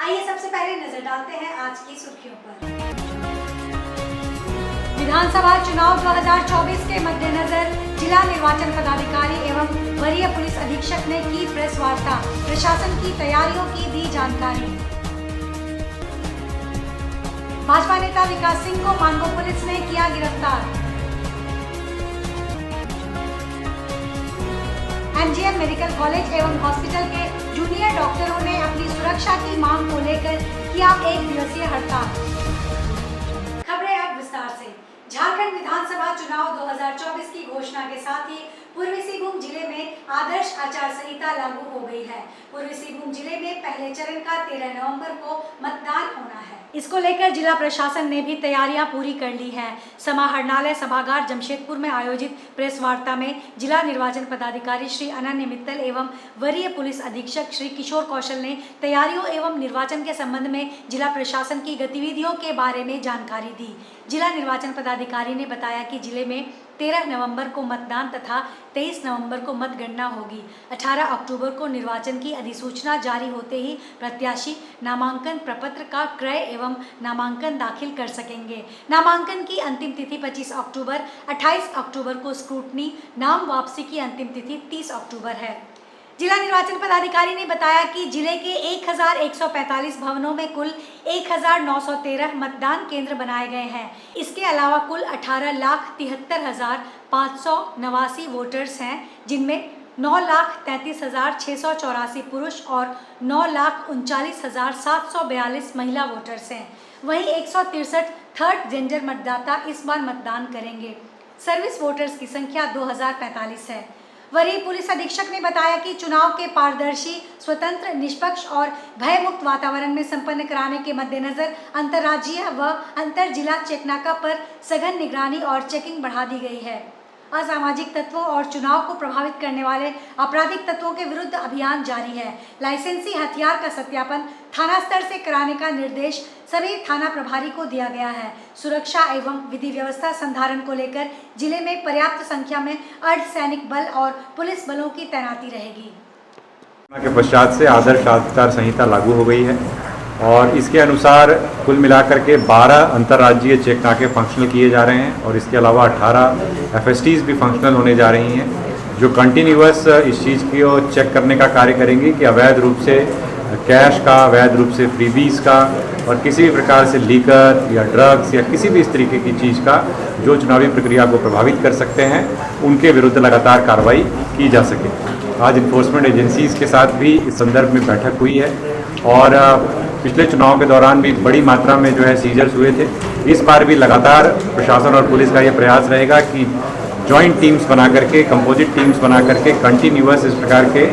आइए सबसे पहले नजर डालते हैं आज की सुर्खियों पर। विधानसभा चुनाव 2024 के मद्देनजर जिला निर्वाचन पदाधिकारी एवं वरीय पुलिस अधीक्षक ने की प्रेस वार्ता, प्रशासन की तैयारियों की दी जानकारी। भाजपा नेता विकास सिंह को मानगो पुलिस ने किया गिरफ्तार। एमजीएम मेडिकल कॉलेज एवं हॉस्पिटल के जूनियर डॉक्टरों ने अपनी सुरक्षा की मांग को लेकर किया 1 दिवसीय हड़ताल। खबरें अब विस्तार से। झारखंड विधानसभा चुनाव 2024 की घोषणा के साथ ही पूर्वी सिंहभूम जिले में आदर्श आचार संहिता लागू हो गई है। पूर्वी सिंहभूम जिले में पहले चरण का 13 नवंबर को मतदान होना है। इसको लेकर जिला प्रशासन ने भी तैयारियां पूरी कर ली हैं। समाहरणालय सभागार जमशेदपुर में आयोजित प्रेस वार्ता में जिला निर्वाचन पदाधिकारी श्री अनन्य मित्तल एवं वरीय पुलिस अधीक्षक श्री किशोर कौशल ने तैयारियों एवं निर्वाचन के संबंध में जिला प्रशासन की गतिविधियों के बारे में जानकारी दी। जिला निर्वाचन पदाधिकारी ने बताया कि जिले में 13 नवंबर को मतदान तथा 23 नवंबर को मतगणना होगी। 18 अक्टूबर को निर्वाचन की अधिसूचना जारी होते ही प्रत्याशी नामांकन प्रपत्र का क्रय एवं नामांकन दाखिल कर सकेंगे। नामांकन की अंतिम तिथि 25 अक्टूबर, 28 अक्टूबर को स्क्रूटनी, नाम वापसी की अंतिम तिथि 30 अक्टूबर है। जिला निर्वाचन पदाधिकारी ने बताया कि जिले के 1145 भवनों में कुल 1913 मतदान केंद्र बनाए गए हैं। इसके अलावा कुल 18,73,589 वोटर्स हैं, जिनमें 9,33,684 पुरुष और 9,39,742 महिला वोटर्स हैं। वहीं 163 थर्ड जेंडर मतदाता इस बार मतदान करेंगे। सर्विस वोटर्स की संख्या 2045 है। वरीय पुलिस अधीक्षक ने बताया कि चुनाव के पारदर्शी, स्वतंत्र, निष्पक्ष और भयमुक्त वातावरण में संपन्न कराने के मद्देनजर अंतर्राज्यीय व अंतर जिला चेकनाका पर सघन निगरानी और चेकिंग बढ़ा दी गई है। असामाजिक तत्वों और चुनाव को प्रभावित करने वाले आपराधिक तत्वों के विरुद्ध अभियान जारी है। लाइसेंसी हथियार का सत्यापन थाना स्तर से कराने का निर्देश सभी थाना प्रभारी को दिया गया है। सुरक्षा एवं विधि व्यवस्था संधारण को लेकर जिले में पर्याप्त संख्या में अर्धसैनिक बल और पुलिस बलों की तैनाती रहेगी। के पश्चात से आदर्श आचार संहिता लागू हो गई है और इसके अनुसार कुल मिलाकर के 12 अंतर्राज्यीय चेक नाके फंक्शनल किए जा रहे हैं और इसके अलावा 18 एफएसटीज भी फंक्शनल होने जा रही हैं, जो कंटिन्यूअस इस चीज़ की चेक करने का कार्य करेंगी कि अवैध रूप से कैश का, अवैध रूप से फ्रीबीज का और किसी भी प्रकार से लीकर या ड्रग्स या किसी भी इस तरीके की चीज़ का जो चुनावी प्रक्रिया को प्रभावित कर सकते हैं, उनके विरुद्ध लगातार कार्रवाई की जा सके। आज इन्फोर्समेंट एजेंसीज़ के साथ भी इस संदर्भ में बैठक हुई है और पिछले चुनाव के दौरान भी बड़ी मात्रा में जो है सीजर्स हुए थे। इस बार भी लगातार प्रशासन और पुलिस का ये प्रयास रहेगा कि जॉइंट टीम्स बना करके, कंपोजिट टीम्स बना करके कंटिन्यूअस इस प्रकार के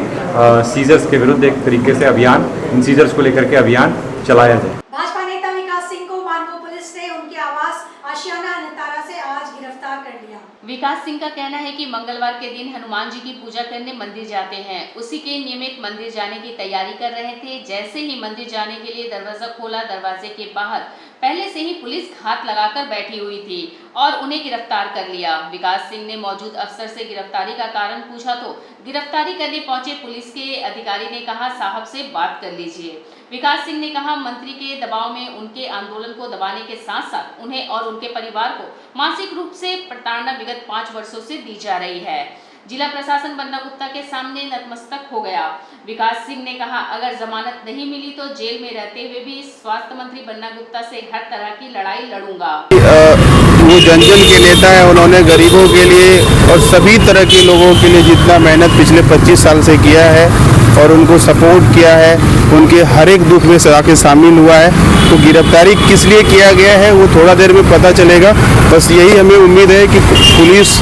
सीजर्स के विरुद्ध एक तरीके से अभियान, इन सीजर्स को लेकर के अभियान चलाया जाए। भाजपा नेता विकास सिंह को मानगो पुलिस ने उनके आवास आशियाना अनतारा से आज गिरफ्तार कर लिया। विकास सिंह का कहना है कि मंगलवार के दिन हनुमान जी की पूजा करने मंदिर जाते हैं। उसी के नियमित मंदिर जाने की तैयारी कर रहे थे। जैसे ही मंदिर जाने के लिए दरवाजा खोला, दरवाजे के बाहर पहले से ही पुलिस घात लगाकर बैठी हुई थी और उन्हें गिरफ्तार कर लिया। विकास सिंह ने मौजूद अफसर से गिरफ्तारी का कारण पूछा तो गिरफ्तारी करने पहुंचे पुलिस के अधिकारी ने कहा, साहब से बात कर लीजिए। विकास सिंह ने कहा, मंत्री के दबाव में उनके आंदोलन को दबाने के साथ साथ उन्हें और उनके परिवार को मानसिक रूप से प्रताड़ना विगत 5 वर्षों से दी जा रही है। जिला प्रशासन बन्ना गुप्ता के सामने नतमस्तक हो गया। विकास सिंह ने कहा, अगर जमानत नहीं मिली तो जेल में रहते हुए भी स्वास्थ्य मंत्री बन्ना गुप्ता से हर तरह की लड़ाई लड़ूंगा। वो जन के नेता है, उन्होंने गरीबों के लिए और सभी तरह के लोगों के लिए जितना मेहनत पिछले 25 साल से किया है और उनको सपोर्ट किया है, उनके हर एक दुख में आके शामिल हुआ है। तो गिरफ्तारी किस लिए किया गया है वो थोड़ा देर में पता चलेगा। बस यही हमें उम्मीद है कि पुलिस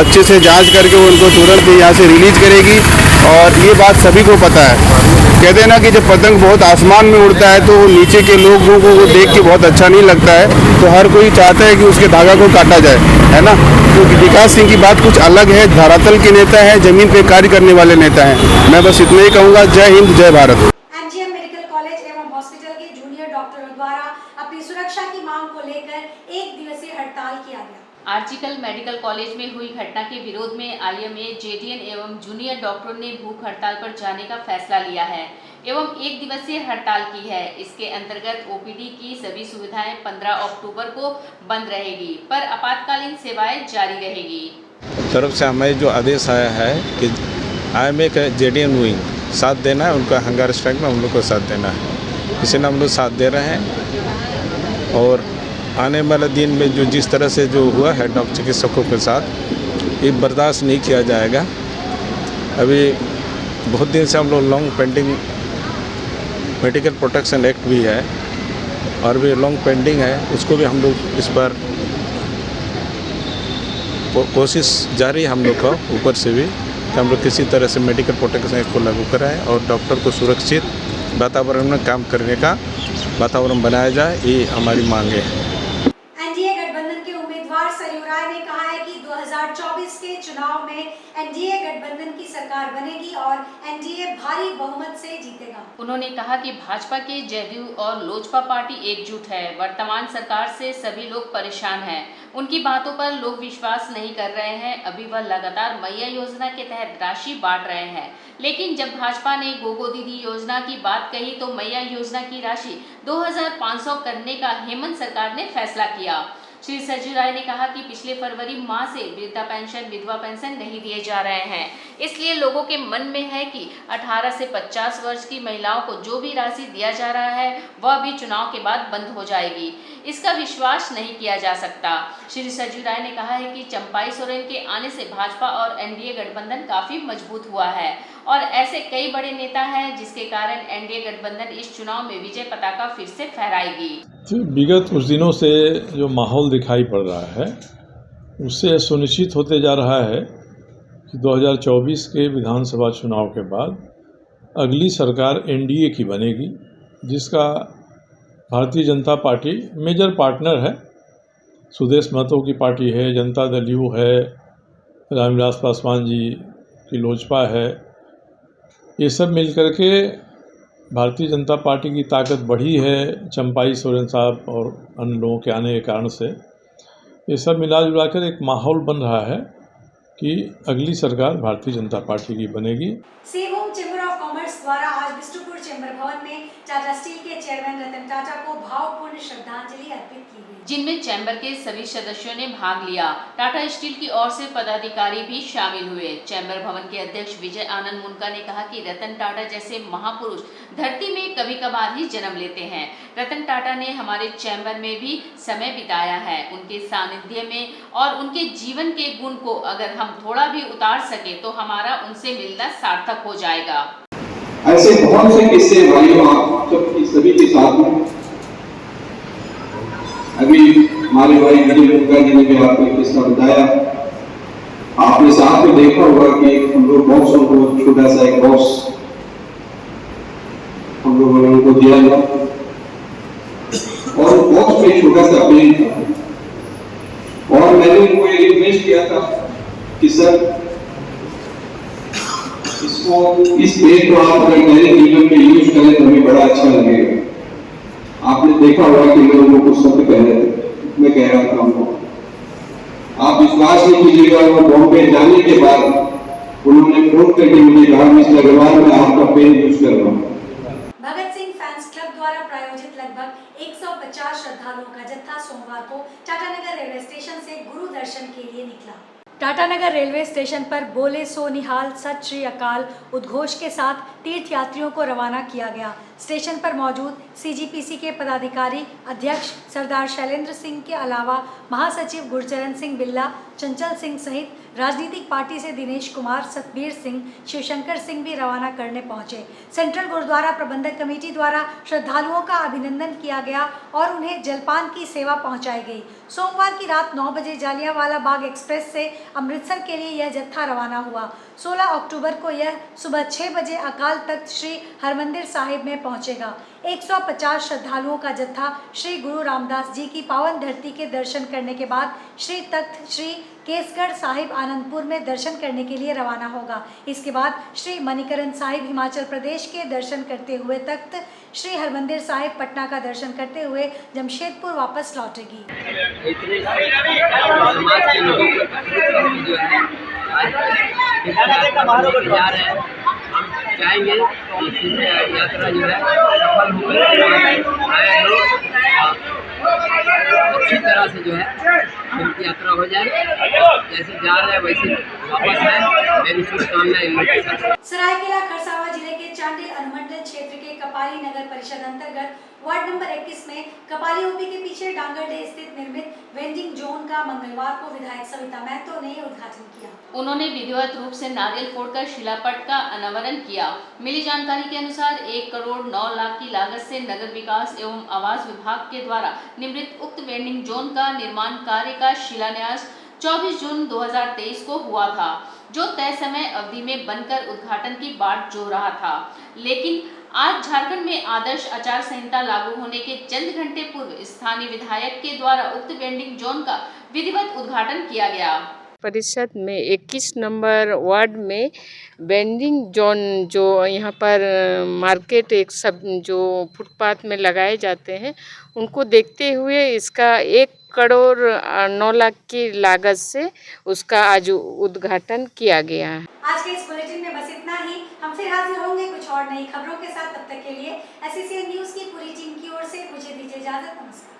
अच्छे से जांच करके उनको तुरंत यहाँ से रिलीज करेगी। और ये बात सभी को पता है, कहते हैं ना कि जब पतंग बहुत आसमान में उड़ता है तो नीचे के लोगों को वो देख के बहुत अच्छा नहीं लगता है, तो हर कोई चाहता है कि उसके धागा को काटा जाए, है ना। तो विकास सिंह की बात कुछ अलग है, धरातल के नेता है, जमीन पे कार्य करने वाले नेता हैं। मैं बस इतना ही कहूँगा, जय हिंद, जय भारत। एमजीएम मेडिकल कॉलेज एवं हॉस्पिटल के जूनियर डॉक्टरों द्वारा अपनी सुरक्षा की मांग को लेकर 1 दिवसीय हड़ताल किया गया। आर्जिकल मेडिकल कॉलेज में हुई घटना के विरोध में आईएमए, जेडीएन एवं जूनियर डॉक्टरों ने भूख हड़ताल पर जाने का फैसला लिया है एवं 1 दिवसीय हड़ताल की है। इसके अंतर्गत ओपीडी की सभी सुविधाएं 15 अक्टूबर को बंद रहेगी, पर आपातकालीन सेवाएं जारी रहेगी। तरफ से हमें जो आदेश आया है कि आईएमए का जेडीएन विंग साथ देना है, उनका हंगार स्ट्राइक में हम लोग को साथ देना है, इसीलिए हम लोग साथ दे रहे हैं। और आने वाले दिन में जो जिस तरह से जो हुआ है डॉक्टर चिकित्सकों के साथ, ये बर्दाश्त नहीं किया जाएगा। अभी बहुत दिन से हम लोग long pending medical protection act भी है और भी लॉन्ग पेंडिंग है, उसको भी हम लोग इस पर कोशिश जारी है हम लोग का ऊपर से भी कि हम लोग किसी तरह से मेडिकल प्रोटेक्शन एक्ट को लागू कराएं और डॉक्टर को सुरक्षित वातावरण में काम करने का वातावरण बनाया जाए, ये हमारी मांग है। एनडीए गठबंधन के उम्मीदवार सरयू राय ने कहा है कि 2024 के चुनाव में एनडीए गठबंधन की सरकार बनेगी और एनडीए भारी बहुमत से जीतेगा। उन्होंने कहा कि भाजपा के जदयू और लोजपा पार्टी एकजुट है। वर्तमान सरकार से सभी लोग परेशान हैं, उनकी बातों पर लोग विश्वास नहीं कर रहे हैं। अभी वह लगातार मैया योजना के तहत राशि बांट रहे हैं, लेकिन जब भाजपा ने गोगो दीदी योजना की बात कही तो मैया योजना की राशि 2500 करने का हेमंत सरकार ने फैसला किया। श्री सरयू राय ने कहा कि पिछले फरवरी माह से वृद्धा पेंशन, विधवा पेंशन नहीं दिए जा रहे हैं, इसलिए लोगों के मन में है कि 18 से 50 वर्ष की महिलाओं को जो भी राशि दिया जा रहा है वह भी चुनाव के बाद बंद हो जाएगी। इसका विश्वास नहीं किया जा सकता। श्री सरयू राय ने कहा है कि चंपाई सोरेन के आने से भाजपा और एनडीए गठबंधन काफी मजबूत हुआ है और ऐसे कई बड़े नेता हैं जिसके कारण एनडीए गठबंधन इस चुनाव में विजय पताका फिर से फहराएगी। विगत कुछ दिनों से जो माहौल दिखाई पड़ रहा है उससे सुनिश्चित होते जा रहा है कि 2024 के विधानसभा चुनाव के बाद अगली सरकार एनडीए की बनेगी, जिसका Bharatiya Janata party major partner है। सुदेश महतो की पार्टी है, जनता दल यू है, रामविलास पासवान जी की लोजपा है, ये सब मिलकर के भारतीय जनता पार्टी की ताकत बढ़ी है। चंपाई सोरेन साहब और अन्य लोगों के आने के कारण से ये सब मिला जुला कर एक माहौल बन रहा है कि अगली सरकार भारतीय जनता पार्टी की बनेगी। सेवम चैम्बर ऑफ कॉमर्स द्वारा आज बिष्टुपुर चैम्बर भवन में टाटा स्टील के चेयरमैन रतन टाटा को भावपूर्ण श्रद्धांजलि अर्पित की गई, जिनमें चैम्बर के सभी सदस्यों ने भाग लिया। टाटा स्टील की ओर से पदाधिकारी भी शामिल हुए। चैम्बर भवन के अध्यक्ष विजय आनंद मुनका ने कहा कि रतन टाटा जैसे महापुरुष धरती में कभी कभार ही जन्म लेते हैं। रतन टाटा ने हमारे चैम्बर में भी समय बिताया है। उनके सानिध्य में और उनके जीवन के गुण को अगर हम थोड़ा भी उतार सके तो हमारा उनसे मिलना सार्थक हो जाएगा। ऐसे बहुत से किस्से भाइयों आप सबकी सभी के साथ में अभी हमारे भाई विजय मुनका जी ने भी आपको एक किस्सा बताया। आपने साथ में देखा होगा कि हम लोग बॉक्सों को छोटा सा एक बॉक्स हम लोगों ने उनको दिया था और बॉक्स में छोटा सा पेन था और मैंने उनको ये रिक्वेस्ट किया था कि सर इसको इस पेन को आप अगर दैनिक जीवन में यूज करें तो हमें बड़ा अच्छा लगेगा। आपने देखा होगा कि मैं लोगों को शब्द कह रहे थे, मैं कह रहा था उनको, आप विश्वास नहीं कीजिएगा, वो बॉम्बे जाने के बाद उन्होंने फोन करके मुझे कहा मिस्टर अग्रवाल मैं आपका पेन यूज कर रहा हूँ। भगत सिंह फैंस क्लब द्वारा प्रायोजित लगभग 150 श्रद्धालुओं का जत्था सोमवार को टाटानगर रेलवे स्टेशन से गुरु दर्शन के लिए निकला। टाटानगर रेलवे स्टेशन पर बोले सो निहाल सत श्री अकाल उद्घोष के साथ तीर्थयात्रियों को रवाना किया गया। स्टेशन पर मौजूद सीजीपीसी के पदाधिकारी अध्यक्ष सरदार शैलेंद्र सिंह के अलावा महासचिव गुरचरण सिंह बिल्ला, चंचल सिंह सहित राजनीतिक पार्टी से दिनेश कुमार, सतबीर सिंह, शिवशंकर सिंह भी रवाना करने पहुंचे। सेंट्रल गुरुद्वारा प्रबंधक कमेटी द्वारा श्रद्धालुओं का अभिनंदन किया गया और उन्हें जलपान की सेवा पहुंचाई गई। सोमवार की रात 9 बजे जालियांवाला बाग एक्सप्रेस से अमृतसर के लिए यह जत्था रवाना हुआ। 16 अक्टूबर को यह सुबह 6 बजे अकाल तख्त श्री हरमंदिर साहिब में पहुंचेगा। 150 श्रद्धालुओं का जत्था श्री गुरु रामदास जी की पावन धरती के दर्शन करने के बाद श्री तख्त श्री केसगढ़ साहिब आनंदपुर में दर्शन करने के लिए रवाना होगा। इसके बाद श्री मणिकरण साहिब हिमाचल प्रदेश के दर्शन करते हुए तख्त श्री हरमंदिर साहिब पटना का दर्शन करते हुए जमशेदपुर वापस लौटेगी। समाज के लोगों को जो है हम चाहेंगे कि यात्रा जो है सफल होकर आए लोग अच्छी तरह से जो है उनकी यात्रा हो जाए, जैसे जा रहे हैं वैसे वापस आए। मेरी शुभकामनाएं इन लोगों के साथ। सरायकेला खरसावां जिले के चांडिल अनुमंडल क्षेत्र के कपाली नगर परिषद अंतर्गत वार्ड नंबर 21 में कपाली ओपी के पीछे डांगरडे स्थित निर्मित वेंडिंग जोन का मंगलवार को विधायक सविता महतो ने उद्घाटन किया। उन्होंने विधिवत रूप से नारियल फोड़कर शिलापट का अनावरण किया। मिली जानकारी के अनुसार 1 करोड़ 9 लाख की लागत से नगर विकास एवं आवास विभाग के द्वारा निर्मित उक्त वेंडिंग जोन का निर्माण कार्य का शिलान्यास 24 जून 2023 को हुआ था, जो तय समय अवधि में बनकर उद्घाटन की बाट जो रहा था। लेकिन आज झारखंड में आदर्श आचार संहिता लागू होने के चंद घंटे पूर्व स्थानीय विधायक के द्वारा उक्त वेंडिंग जोन का विधिवत उद्घाटन किया गया। परिषद में 21 नंबर वार्ड में वेंडिंग जोन जो यहाँ पर मार्केट एक सब जो फुटपाथ में लगाए जाते हैं उनको देखते हुए इसका 1 करोड़ 9 लाख की लागत से उसका आज उद्घाटन किया गया है। आज के इस बुलेटिन में बस इतना ही। हम फिर हाजिर होंगे कुछ और नई खबरों के साथ। तब तक के लिए SCCN न्यूज़ की पूरी टीम की ओर से मुझे दीजिए इजाजत। नमस्कार।